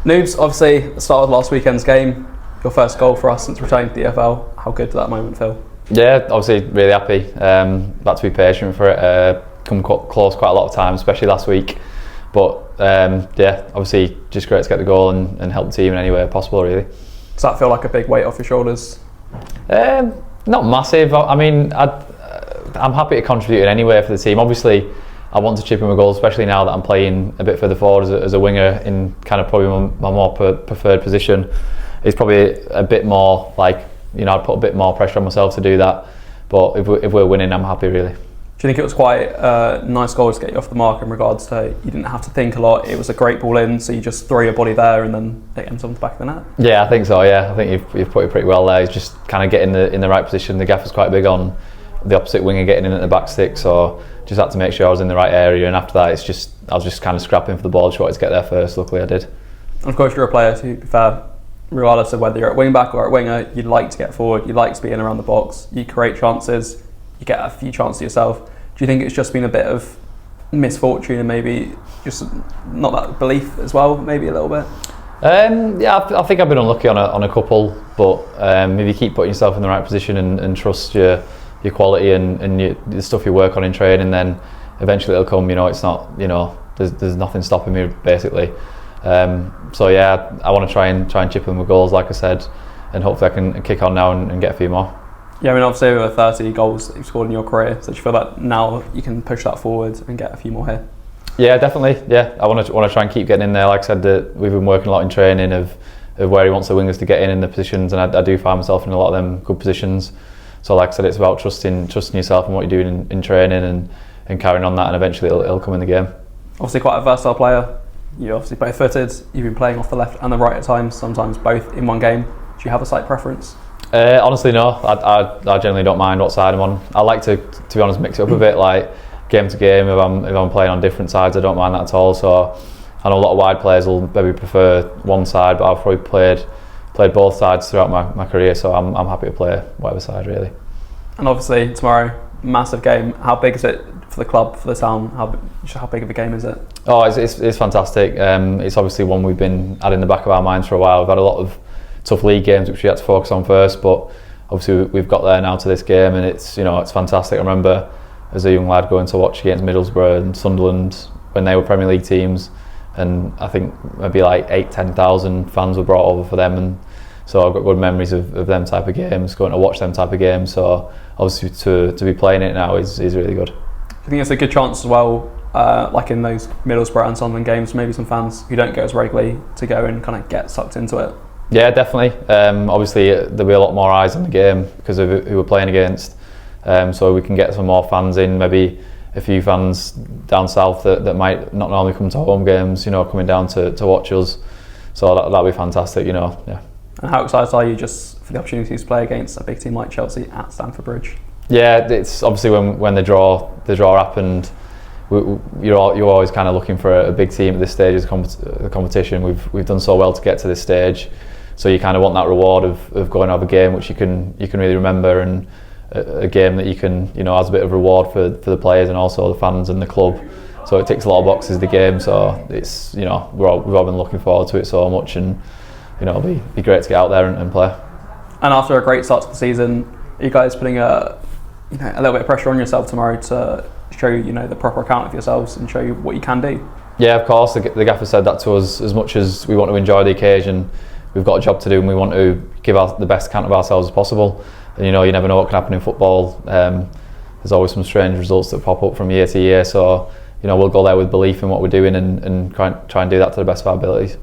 Noobs, obviously, the start of last weekend's game, your first goal for us since returning to the EFL. How good did that moment feel? Yeah, obviously really happy. Had to be patient for it. Come close quite a lot of times, especially last week. But yeah, obviously just great to get the goal and help the team in any way possible, really. Does that feel like a big weight off your shoulders? Not massive. I mean, I'm happy to contribute in any way for the team. Obviously, I want to chip in with goals, especially now that I'm playing a bit further forward as a winger in kind of probably my more preferred position. It's probably a bit more like, I'd put a bit more pressure on myself to do that. But if we're winning, I'm happy, really. Do you think it was quite a nice goal to get you off the mark in regards to you didn't have to think a lot? It was a great ball in, so you just throw your body there and then it ends on the back of the net? Yeah, I think so, yeah. I think you've put it pretty well there. It's just kind of getting in the right position. The gaffer's quite big on the opposite winger getting in at the back stick, so just had to make sure I was in the right area, and after that I was just kind of scrapping for the ball, just wanted to get there first. Luckily I did. And of course you're a player, to be fair, regardless of whether you're at wing back or at winger, you'd like to get forward, you'd like to be in around the box, you create chances, you get a few chances yourself. Do you think it's just been a bit of misfortune and maybe just not that belief as well, maybe a little bit? Yeah, I think I've been unlucky on a couple, but if you keep putting yourself in the right position and trust your quality and the stuff you work on in training, then eventually it'll come. It's not, there's nothing stopping me basically. So yeah, I want to try and chip in with goals, like I said, and hopefully I can kick on now and get a few more. Yeah, I mean, obviously over 30 goals that you've scored in your career, so do you feel that now you can push that forward and get a few more here? Yeah, definitely. Yeah, I want to try and keep getting in there. Like I said, we've been working a lot in training of where he wants the wingers to get in the positions, and I do find myself in a lot of them good positions. So like I said, it's about trusting yourself and what you're doing in training and carrying on that, and eventually it'll come in the game. Obviously quite a versatile player. You're obviously both footed. You've been playing off the left and the right at times, sometimes both in one game. Do you have a slight preference? Honestly, no. I generally don't mind what side I'm on. I like to be honest, mix it up a bit, like game to game. If I'm playing on different sides, I don't mind that at all. So I know a lot of wide players will maybe prefer one side, but I've probably played both sides throughout my career, so I'm happy to play whatever side, really. And obviously tomorrow, massive game. How big is it for the club, for the town? How big of a game is it? Oh, it's fantastic. It's obviously one we've been had in the back of our minds for a while. We've had a lot of tough league games which we had to focus on first, but obviously we've got there now to this game, and it's fantastic. I remember as a young lad going to watch against Middlesbrough and Sunderland when they were Premier League teams, and I think maybe like 8,000-10,000 fans were brought over for them, and so I've got good memories of them type of games, going to watch them type of games. So obviously to be playing it now is really good. I think it's a good chance as well, like in those Middlesbrough and Sunderland games, maybe some fans who don't go as regularly to go and kind of get sucked into it. Yeah, definitely. Obviously there'll be a lot more eyes on the game because of who we're playing against, so we can get some more fans in, maybe a few fans down south that might not normally come to home games, coming down to watch us. So that'll be fantastic, yeah. And how excited are you just for the opportunity to play against a big team like Chelsea at Stamford Bridge? Yeah, it's obviously when the draw happened, you're always kind of looking for a big team at this stage of the competition. We've done so well to get to this stage, so you kind of want that reward of going over a game which you can really remember, and a game that you can has a bit of reward for the players and also the fans and the club. So it ticks a lot of boxes, the game. So it's we've all been looking forward to it so much, and it'll be great to get out there and play. And after a great start to the season, are you guys putting a little bit of pressure on yourself tomorrow to show the proper account of yourselves and show you what you can do? Yeah, of course. The gaffer said that to us. As much as we want to enjoy the occasion, we've got a job to do, and we want to give the best account of ourselves as possible. And you never know what can happen in football. There's always some strange results that pop up from year to year. So we'll go there with belief in what we're doing and try and do that to the best of our abilities.